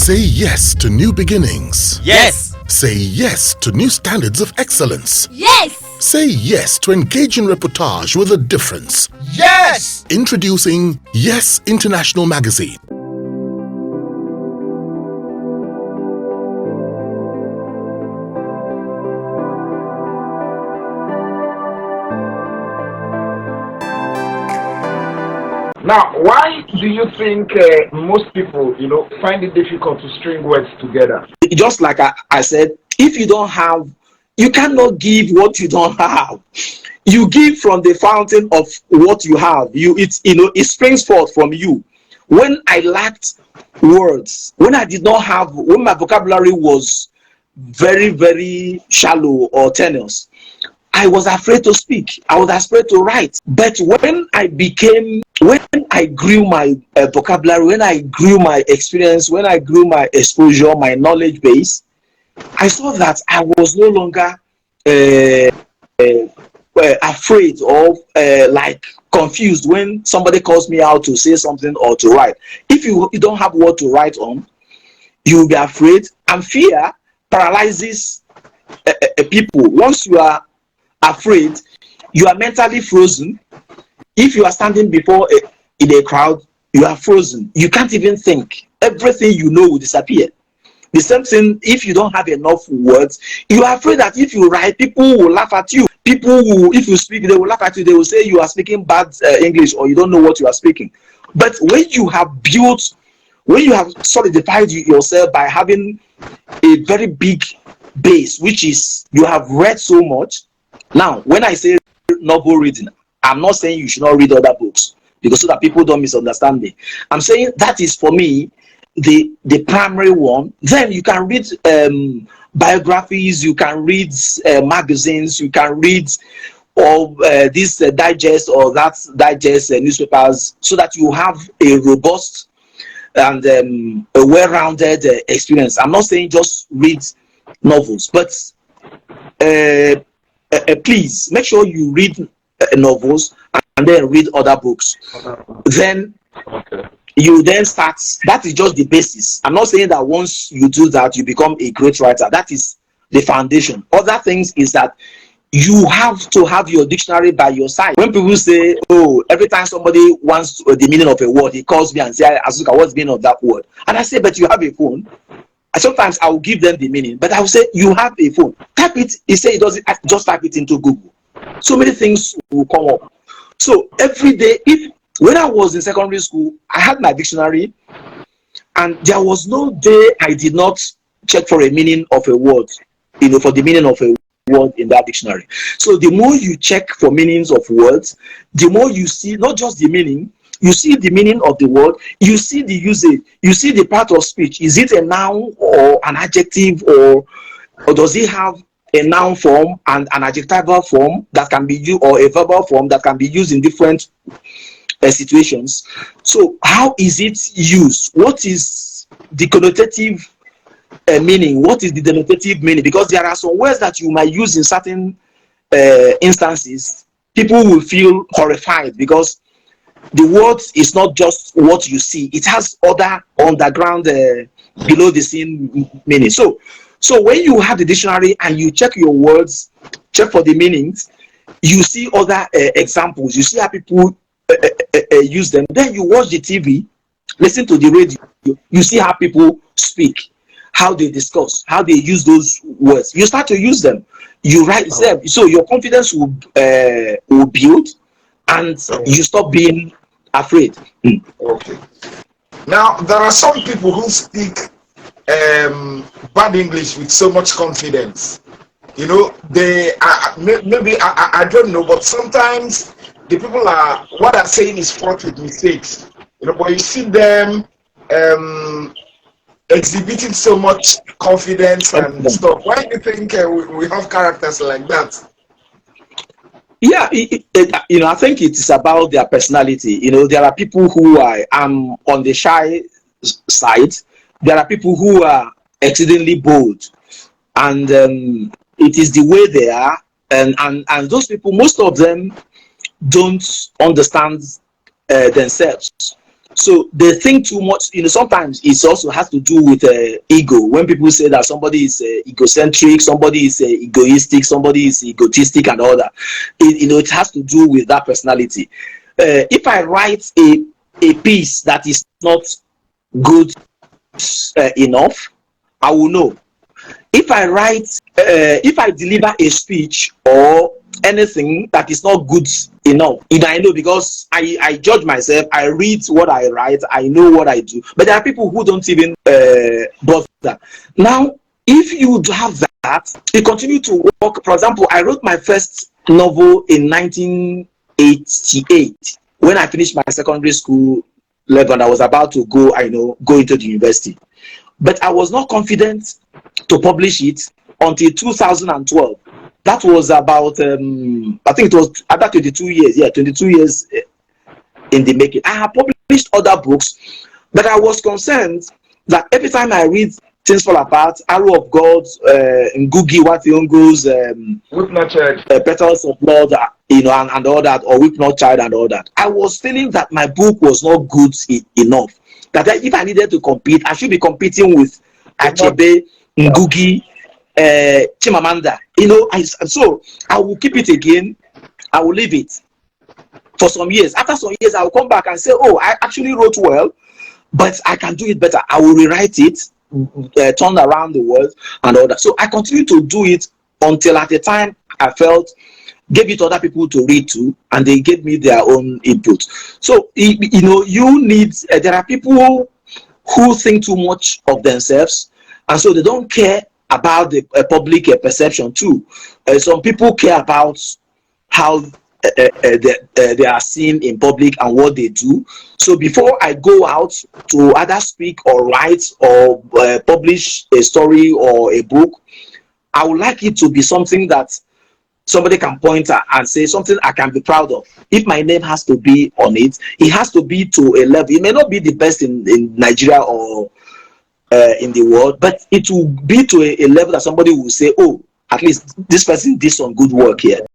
Say yes to new beginnings. Yes. Say yes to new standards of excellence. Yes. Say yes to engaging reportage with a difference. Yes. Introducing Yes International Magazine. Now, why do you think most people, find it difficult to string words together? Just like I said, if you don't have, you cannot give what you don't have. You give from the fountain of what you have. It springs forth from you. When I lacked words, when my vocabulary was very, very shallow or tenuous, I was afraid to speak. I was afraid to write. But when I grew my vocabulary, when I grew my experience, when I grew my exposure, my knowledge base, I saw that I was no longer afraid or confused when somebody calls me out to say something or to write. If you don't have what to write on, you will be afraid, and fear paralyzes people. Once you are afraid, you are mentally frozen. If you are standing before in a crowd, you are frozen. You can't even think. Everything you know will disappear. The same thing, if you don't have enough words, you are afraid that if you write, people will laugh at you. People will, if you speak, they will laugh at you. They will say you are speaking bad English, or you don't know what you are speaking. But when you have solidified yourself by having a very big base, which is you have read so much. Now, when I say novel reading, I'm not saying you should not read other books, because so that people don't misunderstand me. I'm saying that is, for me, the primary one. Then you can read biographies, you can read magazines, you can read all this digest or that digest newspapers, so that you have a robust and a well-rounded experience. I'm not saying just read novels, but please make sure you read novels and then read other books. Then you then start. That is just the basis. I'm not saying that once you do that, you become a great writer. That is the foundation. Other things is that you have to have your dictionary by your side. When people say, oh, every time somebody wants the meaning of a word, he calls me and says, Azuka, what's the meaning of that word? And I say, but you have a phone. Sometimes I will give them the meaning, but I will say, you have a phone. Type it. He say it doesn't. Just type it into Google. So many things will come up. So every day, when I was in secondary school, I had my dictionary, and there was no day I did not check for a meaning of a word, for the meaning of a word in that dictionary. So the more you check for meanings of words, the more you see not just the meaning, you see the meaning of the word, you see the usage, you see the part of speech. Is it a noun or an adjective, or does it have a noun form and an adjectival form that can be used, or a verbal form that can be used in different situations? So how is it used? What is the connotative meaning? What is the denotative meaning? Because there are some words that you might use in certain instances. People will feel horrified because the word is not just what you see. It has other underground below the scene meaning. So when you have the dictionary and you check your words, check for the meanings, you see other examples. You see how people use them. Then you watch the TV, listen to the radio. You see how people speak, how they discuss, how they use those words. You start to use them. You write them. So your confidence will build, and you stop being afraid. Okay. Now, there are some people who speak bad English with so much confidence. They maybe I don't know, but sometimes the people what they're saying is fraught with mistakes. But you see them exhibiting so much confidence and stuff. Why do you think we have characters like that? Yeah, I think it is about their personality. There are people who are on the shy side. There are people who are exceedingly bold, and it is the way they are. And those people, most of them don't understand themselves. So they think too much. Sometimes it also has to do with ego. When people say that somebody is egocentric, somebody is egoistic, somebody is egotistic, and all that, it has to do with that personality. If I write a piece that is not good enough, I will know. If I deliver a speech or anything that is not good enough, I know, because I judge myself. I read what I write. I know what I do. But there are people who don't even bother. Now, if you have that, you continue to work. For example, I wrote my first novel in 1988 when I finished my secondary school level, and I was about to go into the university. But I was not confident to publish it until 2012. That was about, I think it was about 22 years. Yeah, 22 years in the making. I have published other books, but I was concerned that every time I read Things Fall Apart, Arrow of God, Ngugi Wathiongo's Weep Not Child, Petals of Blood, and all that, or Weep Not Child, and all that. I was feeling that my book was not good enough. That if I needed to compete, I should be competing with Achebe, Ngugi, Chimamanda. So I will keep it again. I will leave it for some years. After some years, I will come back and say, "Oh, I actually wrote well, but I can do it better." I will rewrite it, turn around the words, and all that. So I continued to do it until at the time I felt, gave it to other people to read to, and they gave me their own input. So you need. There are people who think too much of themselves, and so they don't care about the public perception too. Some people care about how they are seen in public and what they do. So before I go out to either speak or write or publish a story or a book, I would like it to be something that somebody can point at and say something I can be proud of. If my name has to be on it, it has to be to a level. It may not be the best in Nigeria or in the world, but it will be to a level that somebody will say, "Oh, at least this person did some good work here."